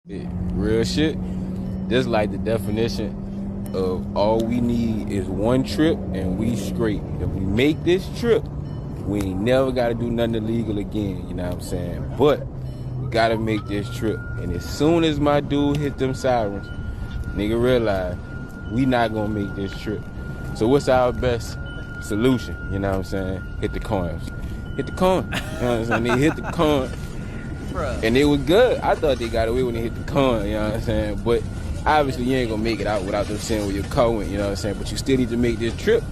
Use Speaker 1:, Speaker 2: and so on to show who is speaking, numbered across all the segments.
Speaker 1: Real shit. Just like the definition of all we need is one trip and we straight. If we make this trip, we ain't never got to do nothing illegal again, you know what I'm saying? But we got to make this trip. And as soon as my dude hit them sirens, nigga realize we not going to make this trip. So what's our best solution, you know what I'm saying? Hit the coins. Hit the coin. You know what I'm saying? They hit the coin. Bruh. And it was good. I thought they got away when they hit the coin, you know what I'm saying? But obviously you ain't gonna make it out without them saying where your car went, you know what I'm saying? But you still need to make this trip.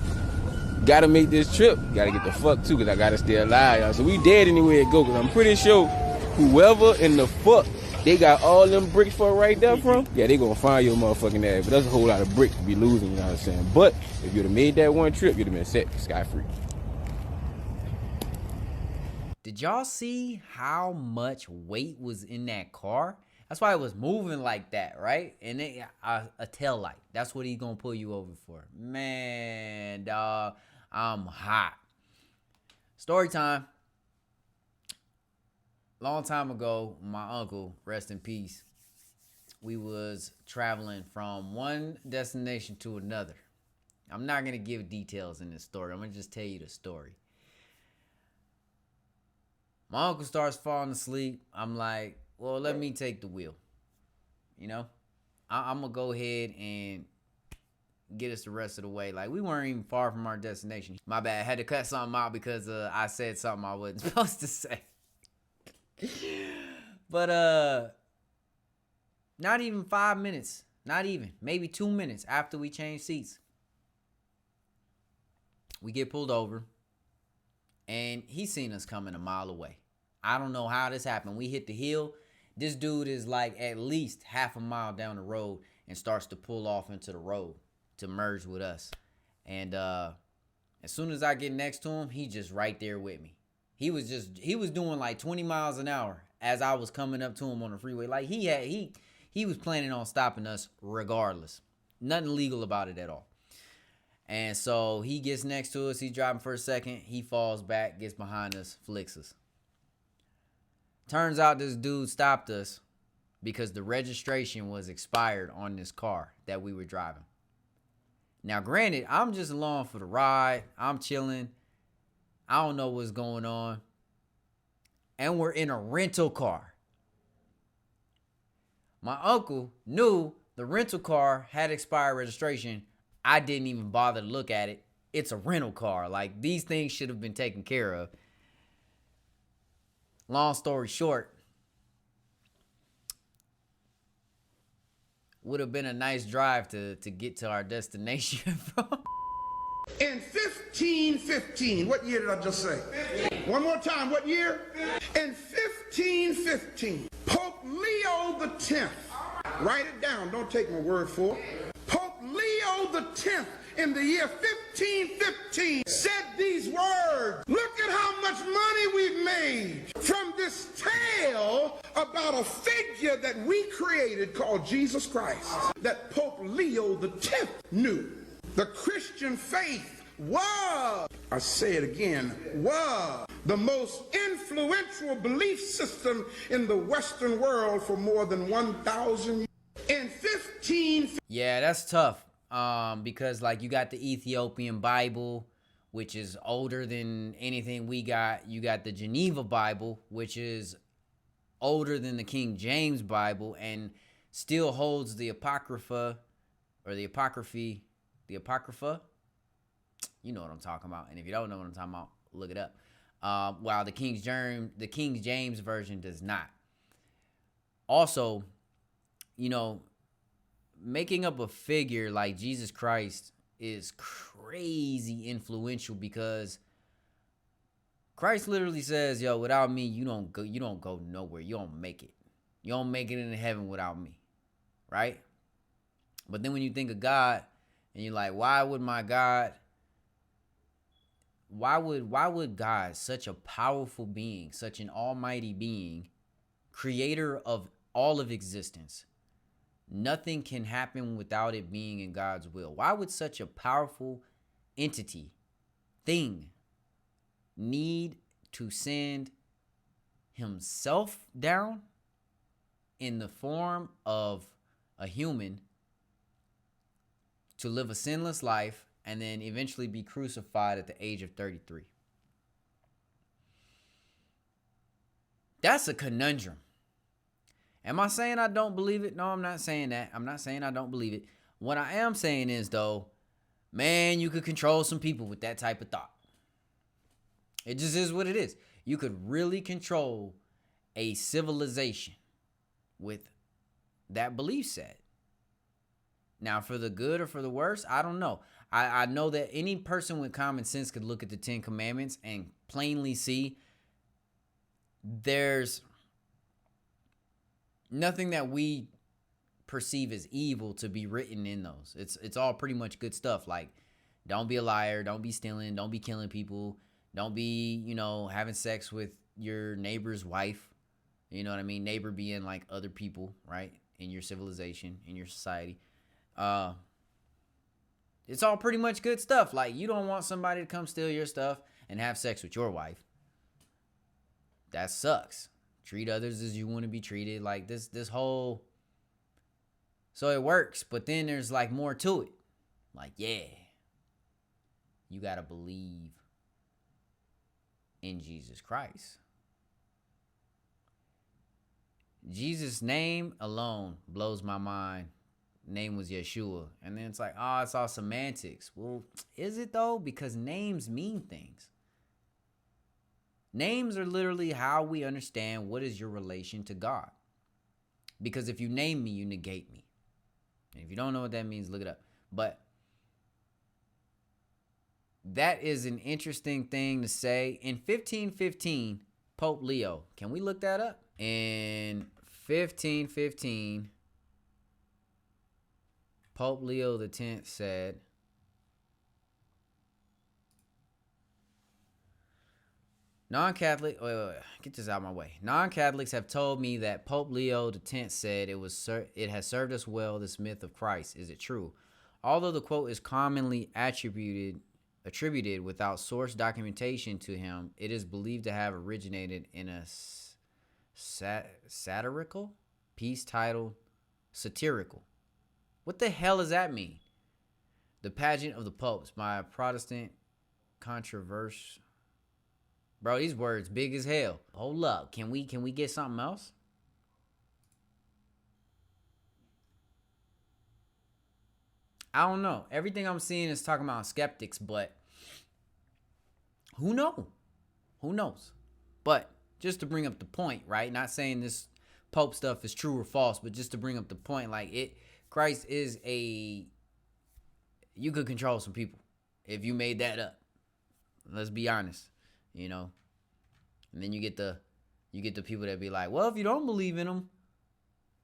Speaker 1: Gotta make this trip. Gotta get the fuck too, cause I gotta stay alive, y'all. So we dead anywhere it go, cause I'm pretty sure whoever in the fuck they got all them bricks for right there from, yeah, they gonna find your motherfucking ass. But that's a whole lot of bricks to be losing, you know what I'm saying? But if you'd have made that one trip, you'd have been set sky-free.
Speaker 2: Did y'all see how much weight was in that car? That's why it was moving like that, right? And a tail light. That's what he's gonna pull you over for. Man, dog, I'm hot. Story time. Long time ago, my uncle, rest in peace, we was traveling from one destination to another. I'm not gonna give details in this story. I'm gonna just tell you the story. My uncle starts falling asleep. I'm like, well, let me take the wheel. You know, I'm going to go ahead and get us the rest of the way. Like, we weren't even far from our destination. My bad. I had to cut something out because I said something I wasn't supposed to say. But not even 5 minutes. Not even. Maybe 2 minutes after we changed seats. We get pulled over. And he seen us coming a mile away. I don't know how this happened. We hit the hill. This dude is like at least half a mile down the road and starts to pull off into the road to merge with us. And as soon as I get next to him, he just right there with me. He was doing like 20 miles an hour as I was coming up to him on the freeway. Like he was planning on stopping us regardless. Nothing legal about it at all. And so he gets next to us. He's driving for a second. He falls back, gets behind us, flicks us. Turns out this dude stopped us because the registration was expired on this car that we were driving. Now, granted, I'm just along for the ride. I'm chilling. I don't know what's going on. And we're in a rental car. My uncle knew the rental car had expired registration. I didn't even bother to look at it. It's a rental car. Like, these things should have been taken care of. Long story short, would have been a nice drive to get to our destination from.
Speaker 3: In 1515, what year did I just say? 15. One more time, what year? In 1515, Pope Leo the 10th, write it down, don't take my word for it. Pope Leo the 10th in the year 1515 said these words, look at how much money we've made from this tale about a figure that we created called Jesus Christ, that Pope Leo the 10th knew. The Christian faith was, I say it again, was the most influential belief system in the Western world for more than 1,000 years. In 15...
Speaker 2: Yeah, that's tough. Because like you got the Ethiopian Bible, which is older than anything we got. You got the Geneva Bible, which is older than the King James Bible and still holds the Apocrypha or the Apocryphy. The Apocrypha, you know what I'm talking about. And if you don't know what I'm talking about, look it up. While the King James version does not. Also, you know, making up a figure like Jesus Christ is crazy influential because Christ literally says, yo, without me, you don't go nowhere. You don't make it. You don't make it into heaven without me. Right? But then when you think of God, and you're like, why would God, such a powerful being, such an almighty being, creator of all of existence, nothing can happen without it being in God's will. Why would such a powerful entity, thing, need to send himself down in the form of a human to live a sinless life and then eventually be crucified at the age of 33. That's a conundrum. Am I saying I don't believe it? No, I'm not saying that. I'm not saying I don't believe it. What I am saying is, though, man, you could control some people with that type of thought. It just is what it is. You could really control a civilization with that belief set. Now, for the good or for the worse, I don't know. I know that any person with common sense could look at the 10 Commandments and plainly see there's nothing that we perceive as evil to be written in those. It's all pretty much good stuff. Like, don't be a liar, don't be stealing, don't be killing people, don't be, having sex with your neighbor's wife. You know what I mean? Neighbor being like other people, right? In your civilization, in your society. It's all pretty much good stuff. Like, you don't want somebody to come steal your stuff and have sex with your wife. That sucks. Treat others as you want to be treated. Like this whole. So it works, but then there's like more to it. Like, yeah, you got to believe in Jesus Christ. Jesus' name alone blows my mind. Name was Yeshua. And then it's like, oh, it's all semantics. Well, is it though? Because names mean things. Names are literally how we understand what is your relation to God. Because if you name me, you negate me. And if you don't know what that means, look it up. But that is an interesting thing to say. In 1515, Pope Leo, can we look that up? In 1515, Pope Leo X said, wait, get this out of my way. Non-Catholics have told me that Pope Leo X said it has served us well, this myth of Christ. Is it true? Although the quote is commonly attributed without source documentation to him, it is believed to have originated in a satirical piece titled Satirical. What the hell does that mean? The Pageant of the Popes by a Protestant controversy. Bro, these words big as hell. Hold up. Can we get something else? I don't know. Everything I'm seeing is talking about skeptics, but who knows? Who knows? But just to bring up the point, right? Not saying this Pope stuff is true or false, but just to bring up the point, Christ is you could control some people if you made that up. Let's be honest. And then you get the people that be like, well, if you don't believe in him,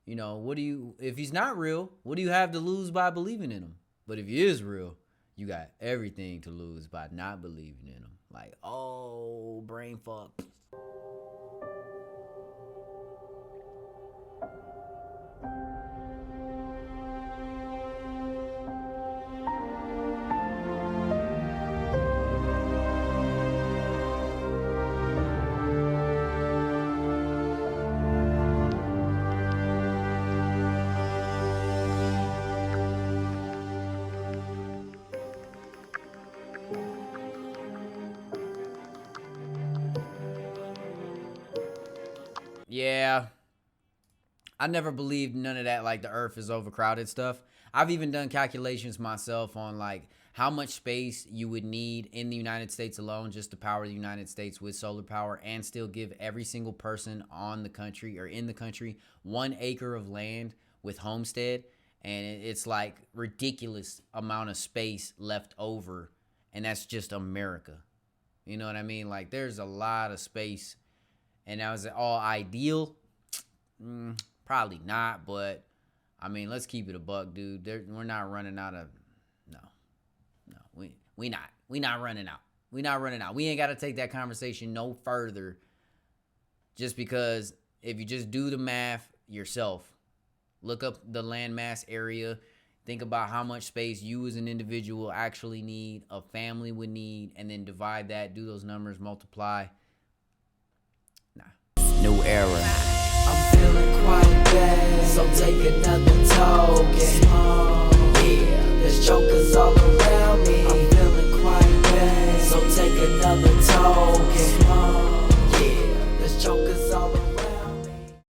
Speaker 2: if he's not real, what do you have to lose by believing in him? But if he is real, you got everything to lose by not believing in him. Like, oh, brain fuck. Yeah, I never believed none of that, like the earth is overcrowded stuff. I've even done calculations myself on like how much space you would need in the United States alone just to power the United States with solar power and still give every single person on the country or in the country 1 acre of land with homestead. And it's like ridiculous amount of space left over. And that's just America. You know what I mean? Like there's a lot of space. And now, is it all ideal? Probably not, but I mean, let's keep it a buck, dude. We're not running out of no. We not running out. We not running out. We ain't got to take that conversation no further. Just because if you just do the math yourself, look up the landmass area, think about how much space you as an individual actually need, a family would need, and then divide that, do those numbers, multiply. New era. I'm feeling quiet.
Speaker 4: bad. So take a